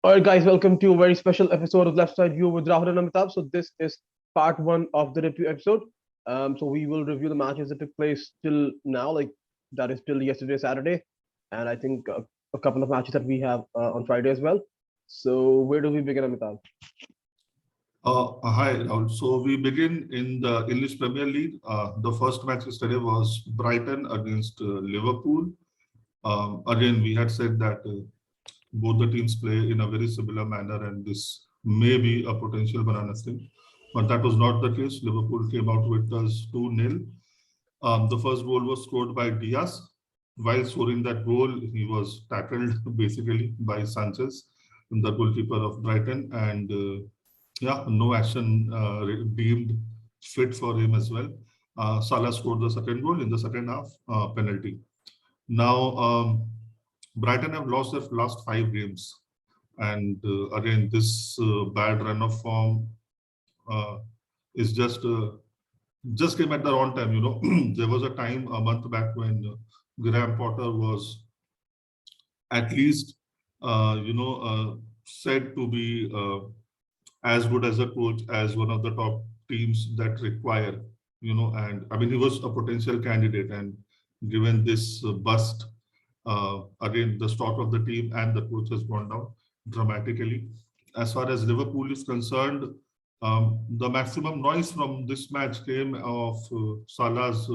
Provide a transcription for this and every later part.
All right, guys, welcome to a very special episode of Left Side View with Rahul and Amitabh. So this is part one of the review episode. So we will review the matches that took place till now, like that is till yesterday, Saturday, and I think a couple of matches that we have on Friday as well. So where do we begin, Amitabh? Hi, Rahul. So we begin in the English Premier League. The first match yesterday was Brighton against Liverpool. Again, we had said that both the teams play in a very similar manner, and this may be a potential banana skin. But that was not the case. Liverpool came out with us 2-0. The first goal was scored by Diaz. While scoring that goal, he was tackled basically by Sanchez, the goalkeeper of Brighton, and yeah, no action deemed fit for him as well. Salah scored the second goal in the second half, penalty. Now, Brighton have lost their last 5 games, and again, this bad run of form uh, is just came at the wrong time. There was a time a month back when Graham Potter was at least, said to be as good as a coach as one of the top teams that require, and I mean, he was a potential candidate. And given this bust, again, the stock of the team and the coach has gone down dramatically. As far as Liverpool is concerned, the maximum noise from this match came of Salah's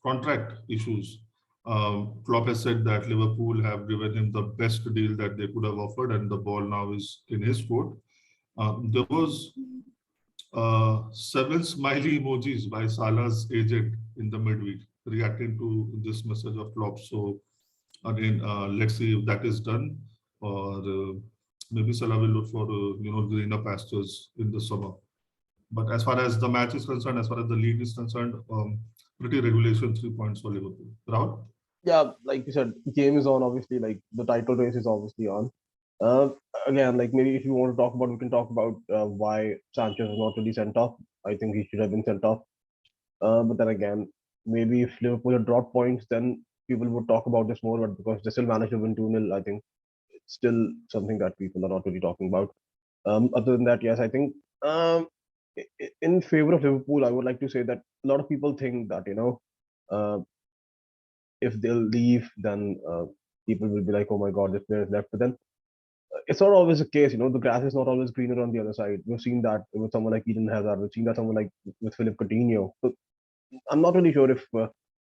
contract issues. Klopp has said that Liverpool have given him the best deal that they could have offered, and the ball now is in his court. There was 7 smiley emojis by Salah's agent in the midweek reacting to this message of Klopp. So again, let's see if that is done, or maybe Salah will look for greener pastures in the summer. But as far as the match is concerned, as far as the league is concerned, pretty regulation 3 points for Liverpool. Rahul? Yeah, like you said, game is on. Obviously, like the title race is obviously on. Uh, Again, like maybe if you want to talk about, we can talk about why Sanchez was not really sent off. I think he should have been sent off. But then again, maybe if Liverpool had dropped points, then people would talk about this more. But because they still managed to win 2-0, I think it's still something that people are not really talking about. Other than that, yes, I think in favor of Liverpool, I would like to say that a lot of people think that uh, if they'll leave, then people will be like, "Oh my God, this player is left." But then it's not always the case. The grass is not always greener on the other side. We've seen that with someone like Eden Hazard. We've seen that someone like with Philip Coutinho. So I'm not really sure if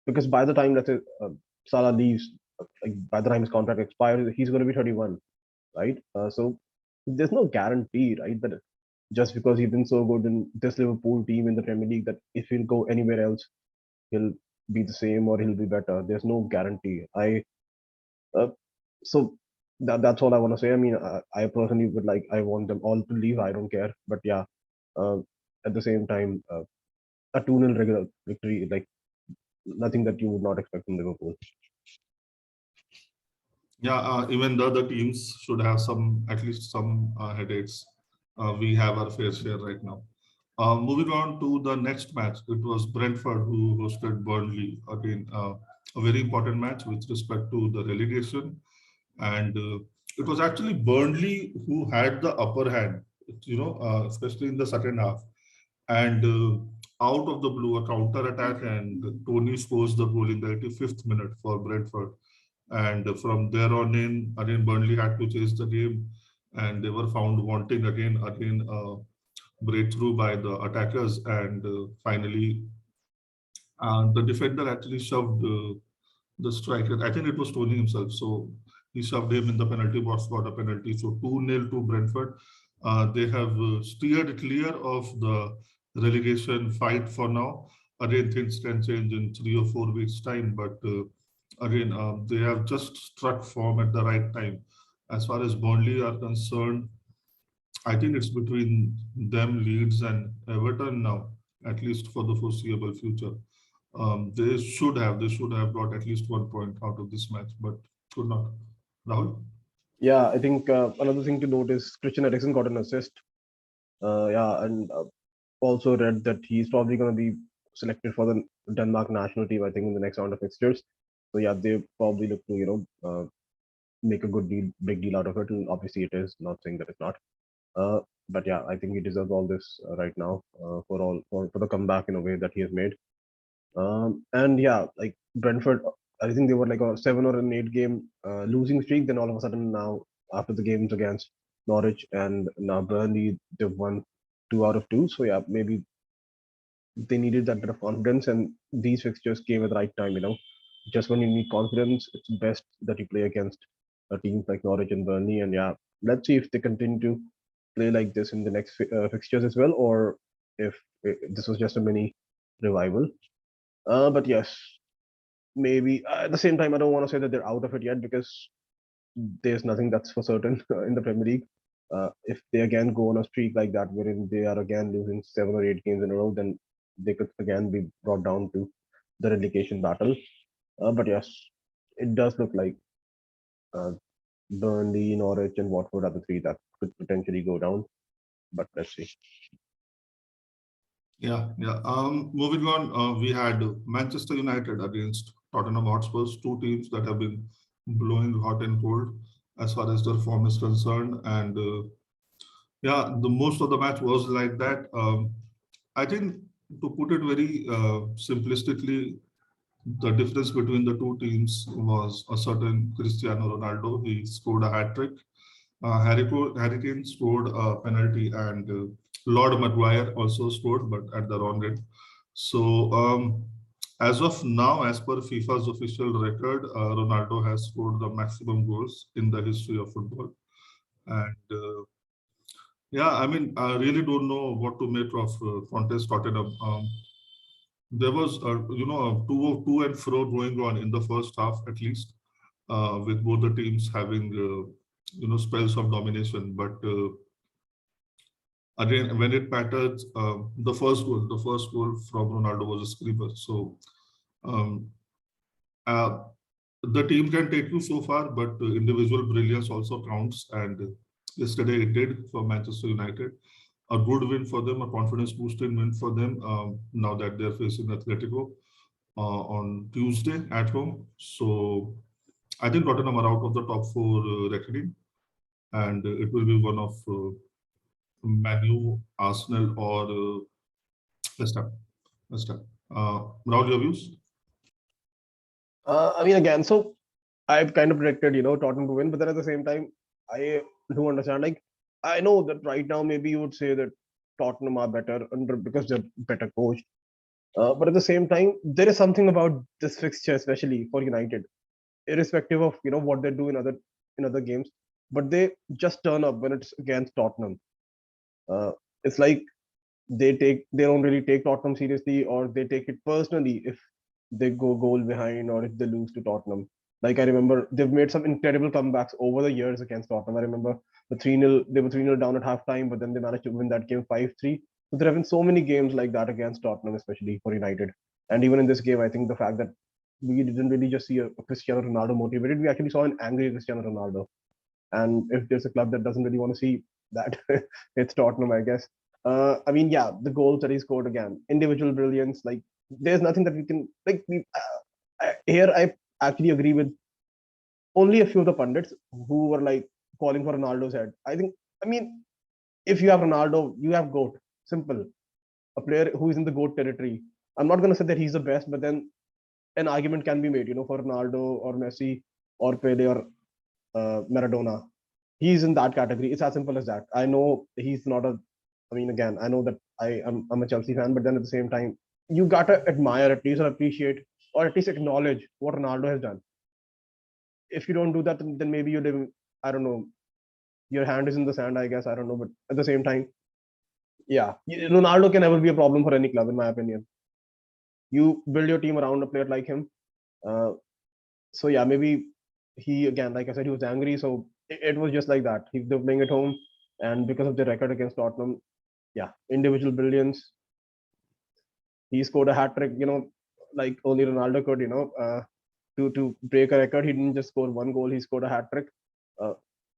because by the time let's say Salah leaves, like by the time his contract expires, he's going to be 31, right? So there's no guarantee, right, that just because he's been so good in this Liverpool team in the Premier League, that if he'll go anywhere else, he'll be the same or he'll be better. There's no guarantee. Uh, so that's all I want to say. I mean, I personally would like I want them all to leave. I don't care, but yeah, uh, at the same time, a 2-0 regular victory, like nothing that you would not expect from Liverpool. Yeah, even the other teams should have at least some headaches. We have our fair share right now. Moving on to the next match, it was Brentford who hosted Burnley. Again, a very important match with respect to the relegation. And it was actually Burnley who had the upper hand, especially in the second half. And out of the blue, a counter attack, and Tony scores the goal in the 85th minute for Brentford. And from there on in, again, Burnley had to chase the game, and they were found wanting again, breakthrough by the attackers. And finally, the defender actually shoved the striker. I think it was Tony himself. So he shoved him in the penalty box, got a penalty. So 2-0 to Brentford. They have steered clear of the relegation fight for now. Again, things can change in 3 or 4 weeks' time, but again, they have just struck form at the right time. As far as Burnley are concerned, I think it's between them, Leeds, and Everton now, at least for the foreseeable future. They should have got at least 1 point out of this match, but could not. Rahul? Yeah, I think another thing to note is Christian Eriksen got an assist. Yeah, and also read that he's probably going to be selected for the Denmark national team. I think in the next round of fixtures. So yeah, they probably look to make a good deal, big deal out of it. And obviously, it is not saying that it's not. Uh, but yeah, I think he deserves all this right now for the comeback in a way that he has made. And yeah, like Brentford, I think they were like a 7 or an 8 game losing streak. Then all of a sudden now, after the games against Norwich and now Burnley, they've won 2 out of 2. So yeah, maybe they needed that bit of confidence, and these fixtures came at the right time. Just when you need confidence, it's best that you play against teams like Norwich and Burnley. And yeah, let's see if they continue to play like this in the next fixtures as well, or if this was just a mini revival. But yes, maybe at the same time, I don't want to say that they're out of it yet because there's nothing that's for certain in the Premier League. If they again go on a streak like that, wherein they are again losing 7 or 8 games in a row, then they could again be brought down to the relegation battle. But yes, it does look like uh, Burnley, Norwich, and Watford are the three that could potentially go down. But let's see. Yeah, yeah. Moving on, we had Manchester United against Tottenham Hotspurs, two teams that have been blowing hot and cold as far as their form is concerned. And yeah, the most of the match was like that. I think to put it very simplistically, the difference between the two teams was a certain Cristiano Ronaldo. He scored a hat trick. Harry Kane scored a penalty, and Lord Maguire also scored, but at the wrong end. So, as of now, as per FIFA's official record, Ronaldo has scored the maximum goals in the history of football. And yeah, I mean, I really don't know what to make of Conte's Tottenham. There was, a two and fro going on in the first half, at least, with both the teams having, spells of domination. But again, when it matters, the first goal from Ronaldo was a screamer. So um, uh, the team can take you so far, but individual brilliance also counts. And yesterday it did for Manchester United. A good win for them, a confidence boosting win for them. Now that they're facing Atletico on Tuesday at home. So I think Tottenham are out of the top four reckoning, and it will be one of Manu, Arsenal, or West Ham. West Ham. Rahul, your views? I mean, again, so I've kind of predicted, Tottenham to win, but then at the same time, I do understand. Like, I know that right now, maybe you would say that Tottenham are better under because they're better coached. But at the same time, there is something about this fixture, especially for United, irrespective of what they do in other games, but they just turn up when it's against Tottenham. It's like they don't really take Tottenham seriously, or they take it personally if they go goal behind or if they lose to Tottenham. Like I remember they've made some incredible comebacks over the years against Tottenham. I remember the 3-0, they were 3-0 down at halftime, but then they managed to win that game 5-3. So there have been so many games like that against Tottenham, especially for United. And even in this game, I think the fact that we didn't really just see a Cristiano Ronaldo motivated, we actually saw an angry Cristiano Ronaldo. And if there's a club that doesn't really want to see that, it's Tottenham, I guess. I mean, yeah, the goals that he scored again, individual brilliance. Like, there's nothing that we can like. Here, I actually agree with only a few of the pundits who were like calling for Ronaldo's head. I mean, if you have Ronaldo, you have goat. Simple. A player who is in the goat territory. I'm not gonna say that he's the best, but then an argument can be made, for Ronaldo or Messi or Pele or Maradona. He's in that category. It's as simple as that. I know he's not a. I mean, again, I know that I'm a Chelsea fan, but then at the same time, you gotta admire at least or appreciate or at least acknowledge what Ronaldo has done. If you don't do that, then maybe you're living. I don't know. Your hand is in the sand, I guess. I don't know, but at the same time, yeah, Ronaldo can never be a problem for any club, in my opinion. You build your team around a player like him. Uh, so yeah, maybe he again, like I said, he was angry. So it was just like that. They're playing at home, and because of the record against Tottenham, yeah, individual brilliance. He scored a hat trick, like only Ronaldo could, to break a record. He didn't just score one goal; he scored a hat trick. Uh,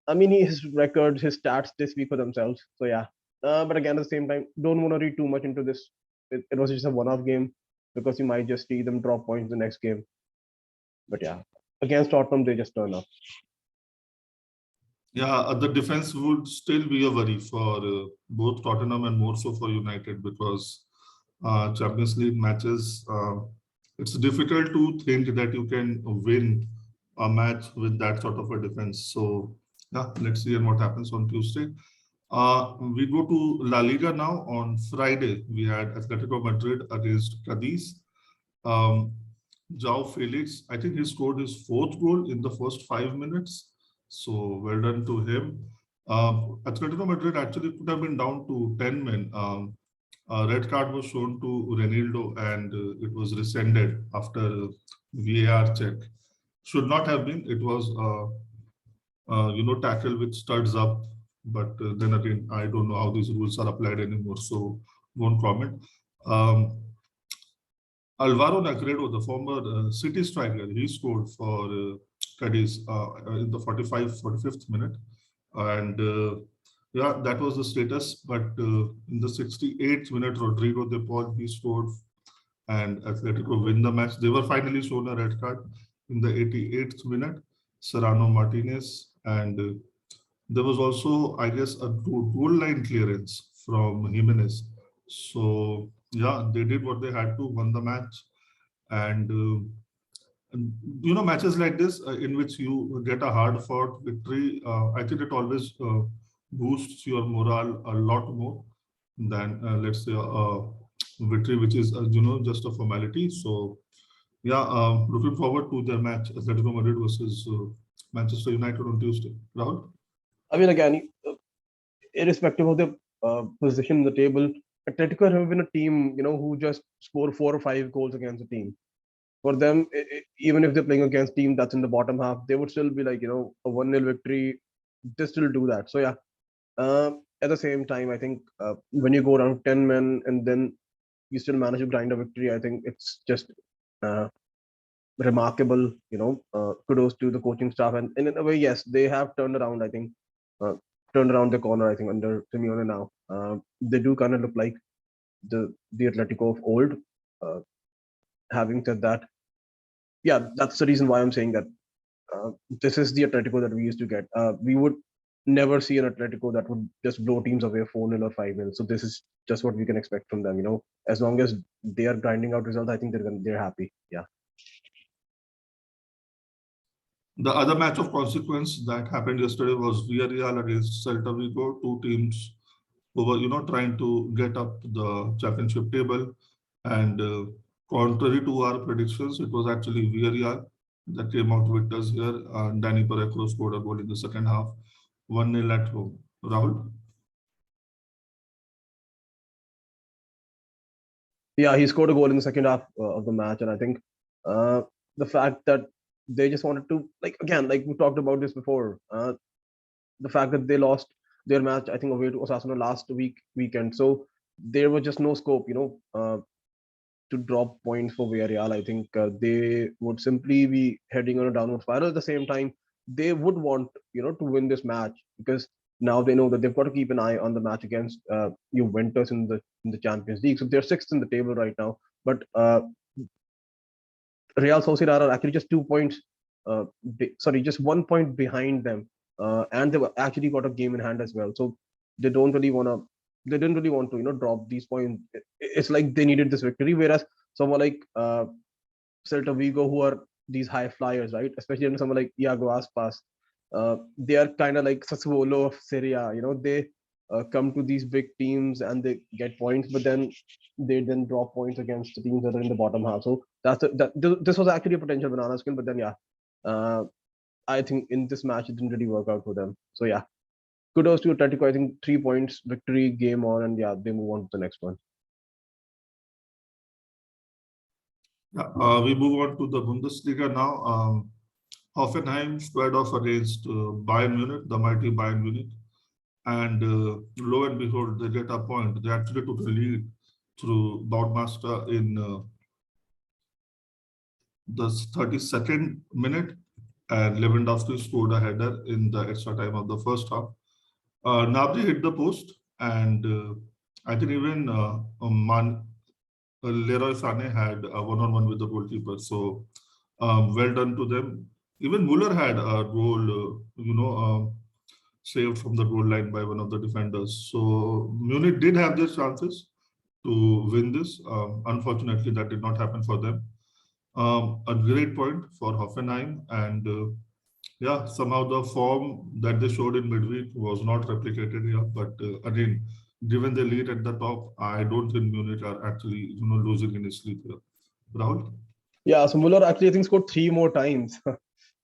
I mean, his records, his stats, they speak for themselves. So yeah. But again, at the same time, don't want to read too much into this. It was just a one-off game because you might just see them drop points the next game. But yeah, against Tottenham, they just turn up. Yeah, the defense would still be a worry for both Tottenham and more so for United because Champions League matches, it's difficult to think that you can win a match with that sort of a defense. So, yeah, let's see what happens on Tuesday. We go to La Liga now. On Friday, we had Atletico Madrid against Cadiz. Um, João Felix, I think he scored his fourth goal in the first 5 minutes. So well done to him. Atletico Madrid actually could have been down to 10 men. A red card was shown to Renildo and it was rescinded after VAR check. Should not have been. It was, tackle which studs up. But then again, I don't know how these rules are applied anymore. So won't comment. Um, Alvaro Negredo, the former City striker, he scored for Cadiz in the 45th minute. And yeah, that was the status. But in the 68th minute, Rodrigo De Paul, he scored and Atletico win the match. They were finally shown a red card in the 88th minute. Serrano Martinez. And there was also, I guess, a goal line clearance from Jimenez. So yeah, they did what they had to, won the match. And matches like this in which you get a hard fought victory, I think it always boosts your morale a lot more than let's say a victory which is just a formality. So yeah, looking forward to the match Atletico Madrid versus Manchester United on Tuesday. Rahul? I mean, again, irrespective of the position in the table, Atletico have been a team, who just score 4 or 5 goals against a team. For them, even if they're playing against team that's in the bottom half, they would still be like, a 1-0 victory. They still do that. So yeah, at the same time, I think when you go down 10 men and then you still manage to grind a victory, I think it's just uh, remarkable. Kudos to the coaching staff, and in a way, yes, they have turned around. I think uh, turned around the corner. I think under Simeone now, they do kind of look like the Atletico of old. Uh, Having said that, yeah, that's the reason why I'm saying that this is the Atletico that we used to get. We would never see an Atletico that would just blow teams away 4-0 or 5-0. So this is just what we can expect from them. As long as they are grinding out results, I think they're happy. Yeah. The other match of consequence that happened yesterday was Villarreal against Celta Vigo, two teams who were, trying to get up the championship table. And contrary to our predictions, it was actually Villarreal that came out victors here. Danny Parejo scored a goal in the second half, 1-0 at home. Rahul? Yeah, he scored a goal in the second half of the match, and I think uh, the fact that they just wanted to, like, again, like we talked about this before, the fact that they lost their match, I think, away to Osasuna last weekend. So there was just no scope, to drop points for Villarreal. I think they would simply be heading on a downward spiral. At the same time, they would want, to win this match because now they know that they've got to keep an eye on the match against Juventus in the Champions League. So they're sixth in the table right now, but Real Sociedad are actually just 2 points, just 1 point behind them, and they've actually got a game in hand as well. So they don't really want to. They didn't really want to, drop these points. It's like they needed this victory, whereas someone like Celta Vigo, who are these high flyers, right? Especially in someone like Iago Aspas, they are kind of like Sassuolo of Syria. They come to these big teams and they get points, but then they then drop points against the teams that are in the bottom half. So this was actually a potential banana skin, but then yeah, uh, I think in this match it didn't really work out for them. So yeah, kudos to Atletico. I think 3 points victory, game on, and yeah, they move on to the next one. Yeah, we move on to the Bundesliga now. Hoffenheim squared off against Bayern Munich, the mighty Bayern Munich. And lo and behold, they get a point. They actually took the lead through Baumeister in the 32nd minute, and Lewandowski scored a header in the extra time of the first half. Gnabry hit the post, and I think even Leroy Sané had a one-on-one with the goalkeeper. So well done to them. Even Muller had a goal, saved from the goal line by one of the defenders. So Munich did have their chances to win this. Unfortunately, that did not happen for them. A great point for Hoffenheim, and yeah, somehow the form that they showed in midweek was not replicated here. But again, given the lead at the top, I don't think Munich are actually losing any sleep here. Rahul? Yeah, so Muller actually I think scored three more times.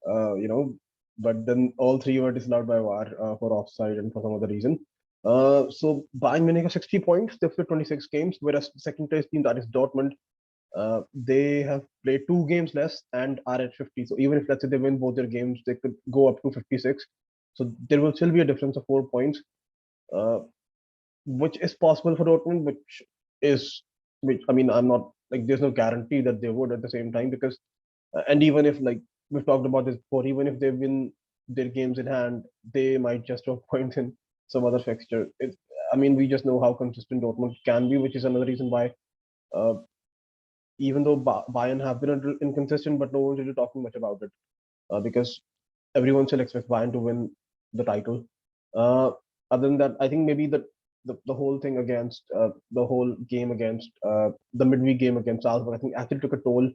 You know, but then all three were disallowed by VAR for offside and for some other reason. So Bayern Munich have 60 points. They've played 26 games, whereas the second place team, that is Dortmund, they have played two games less and are at 50. So even if let's say they win both their games, they could go up to 56. So there will still be a difference of 4 points, uh, which is possible for Dortmund, which I mean I'm not like there's no guarantee that they would at the same time because and even if like we've talked about this before, even if they win their games in hand, they might just drop points in some other fixture. I mean, we just know how consistent Dortmund can be, which is another reason why, uh, even though Bayern have been a little inconsistent, but no one's really talking much about it because everyone still expects Bayern to win the title. Uh, Other than that, I think maybe the whole thing against the whole game against the midweek game against Salzburg, I think actually took a toll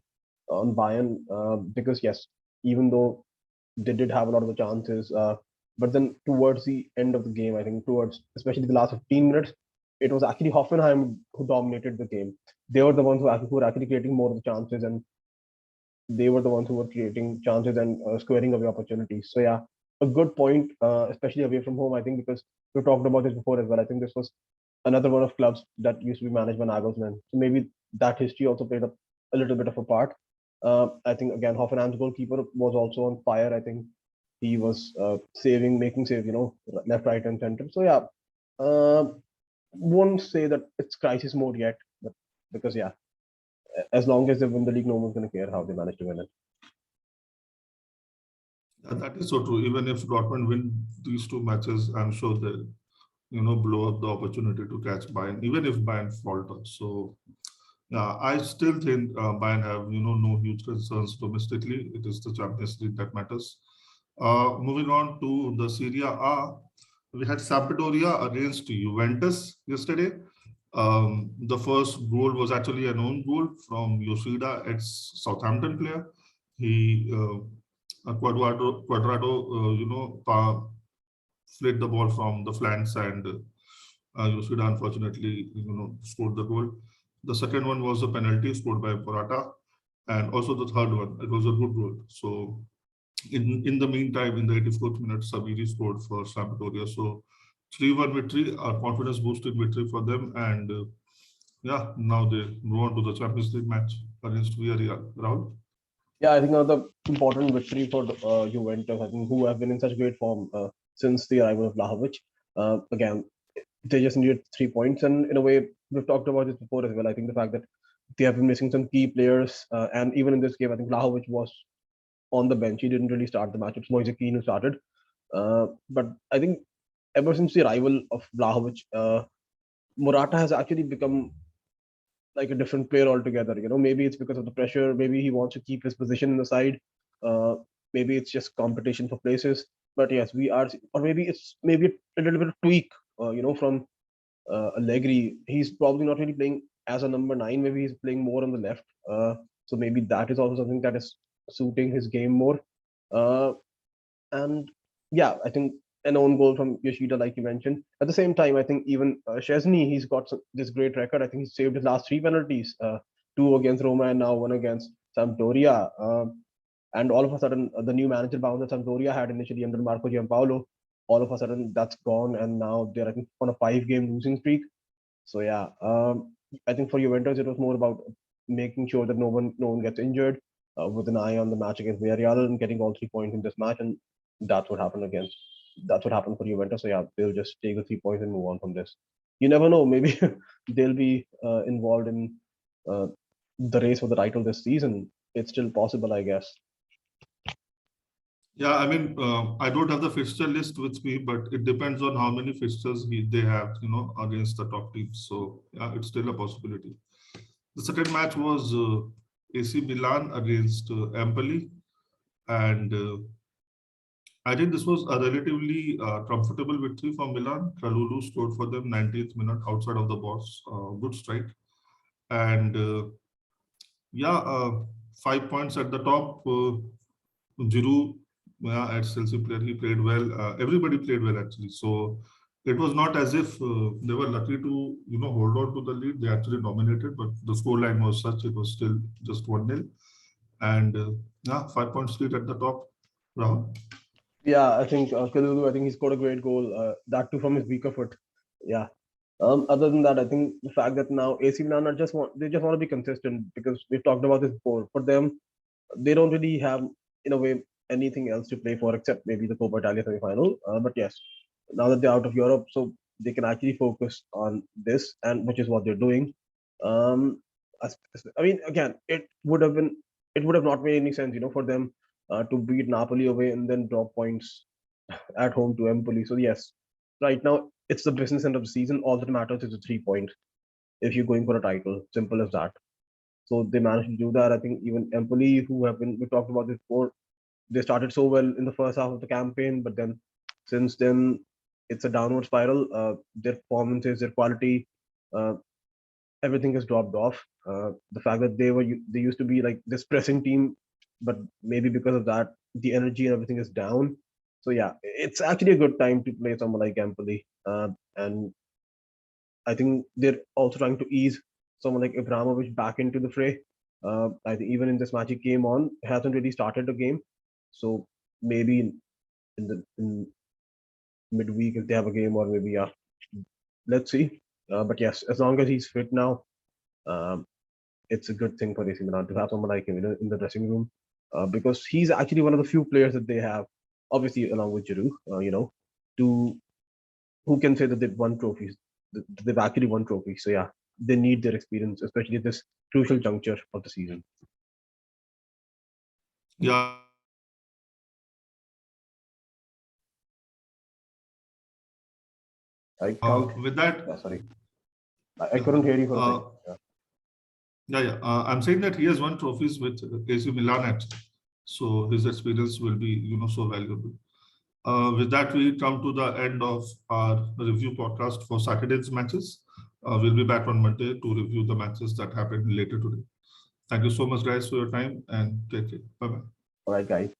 on Bayern because yes, even though they did have a lot of the chances, but then towards the end of the game, I think towards especially the last 15 minutes, it was actually Hoffenheim who dominated the game. They were the ones who were actually creating more of the chances, and they were the ones who were creating chances and squaring away opportunities. So yeah, a good point, especially away from home. I think because we talked about this before as well. I think this was another one of clubs that used to be managed by Nagelsmann. So maybe that history also played a little bit of a part. I think again, Hoffenheim's goalkeeper was also on fire. I think he was making saves, left, right, and center. So yeah, uh, won't say that it's crisis mode yet, but because yeah, as long as they win the league, no one's gonna care how they manage to win it. That is so true. Even if Dortmund win these two matches, I'm sure they'll blow up the opportunity to catch Bayern, even if Bayern falters. So yeah, I still think Bayern have no huge concerns domestically. It is the Champions League that matters. Moving on to the Serie A, we had Sampdoria against Juventus yesterday. The first goal was actually an own goal from Yoshida, ex-Southampton player. He Quadrado, flicked the ball from the flanks, and Yoshida unfortunately, scored the goal. The second one was a penalty scored by Morata, and also the third one. It was a good goal. So in the meantime, in the 84th minute, Sabiri scored for Sampdoria. So 3-1 victory, a confidence boosting victory for them, and yeah, now they move on to the Champions League match against Villarreal. Rahul? Yeah, I think another important victory for Juventus. I think who have been in such great form since the arrival of Vlahovic. Again, they just needed 3 points, and in a way, we've talked about this before as well. I think the fact that they have been missing some key players, and even in this game, I think Vlahovic was on the bench. He didn't really start the match. It's Moise Kean who started. But I think ever since the arrival of Vlahovic, Morata has actually become like a different player altogether. Maybe it's because of the pressure. Maybe he wants to keep his position in the side. Uh, Maybe it's just competition for places. But yes, we are, or maybe a little bit of tweak. From Allegri. He's probably not really playing as a number nine. Maybe he's playing more on the left. So maybe that is also something that is suiting his game more. Uh, and yeah, I think an own goal from Yoshida, like you mentioned. At the same time, I think even Chesney, he's got this great record. I think he's saved his last three penalties, two against Roma and now one against Sampdoria. And all of a sudden, the new manager bounce that Sampdoria had initially under Marco Giampaolo, all of a sudden that's gone, and now they're I think on a 5-game losing streak. So yeah, I think for Juventus it was more about making sure that no one gets injured, with an eye on the match against Villarreal and getting all 3 points in this match, and that's what happened again. That's what happened for Juventus. So yeah, they'll just take the 3 points and move on from this. You never know. Maybe they'll be involved in uh, the race for the title this season. It's still possible, I guess. Yeah, I mean, I don't have the fixture list with me, but it depends on how many fixtures they have, against the top teams. So yeah, it's still a possibility. The second match was AC Milan against Empoli, and I think this was a relatively comfortable victory for Milan. Kalulu scored for them 90th minute outside of the box. Good strike. And yeah, 5 points at the top. Giroud, yeah, at Chelsea player, he played well. Everybody played well actually. So it was not as if they were lucky to hold on to the lead. They actually dominated, but the scoreline was such it was still just 1-0. And yeah, 5 points lead at the top. Rahul. Yeah, I think Kalulu, I think he scored a great goal. That too from his weaker foot. Yeah. Other than that, I think the fact that now AC Milan are just want to be consistent because we've talked about this before. For them, they don't really have in a way anything else to play for except maybe the Coppa Italia semi-final. But yes, now that they're out of Europe, so they can actually focus on this, and which is what they're doing. Um, I mean, again, it would have not made any sense, for them to beat Napoli away and then drop points at home to Empoli. So yes, right now it's the business end of the season. All that matters is the 3 points if you're going for a title. Simple as that. So they managed to do that. I think even Empoli, who have been we talked about this before, they started so well in the first half of the campaign, but then since then it's a downward spiral. Their performances, their quality, uh, everything has dropped off. The fact that they used to be like this pressing team, but maybe because of that, the energy and everything is down. So yeah, it's actually a good time to play someone like Empoli, and I think they're also trying to ease someone like Ibrahimovic back into the fray. I think even in this match he came on, hasn't really started the game, so maybe in midweek if they have a game, or maybe yeah, let's see. But yes, as long as he's fit now, um, it's a good thing for AC Milan to have someone like him in the dressing room, because he's actually one of the few players that they have, obviously along with Giroud, to who can say that they've won trophies. They've actually won trophies. So yeah, they need their experience, especially at this crucial juncture of the season. Yeah, I can't. with that, Yeah, sorry, I yeah, couldn't hear you for a uh, second. Yeah. yeah. I'm saying that he has won trophies with AC Milan actually, so his experience will be so valuable. With that, we come to the end of our review podcast for Saturday's matches. We'll be back on Monday to review the matches that happened later today. Thank you so much, guys, for your time and take care. Bye bye. All right, guys.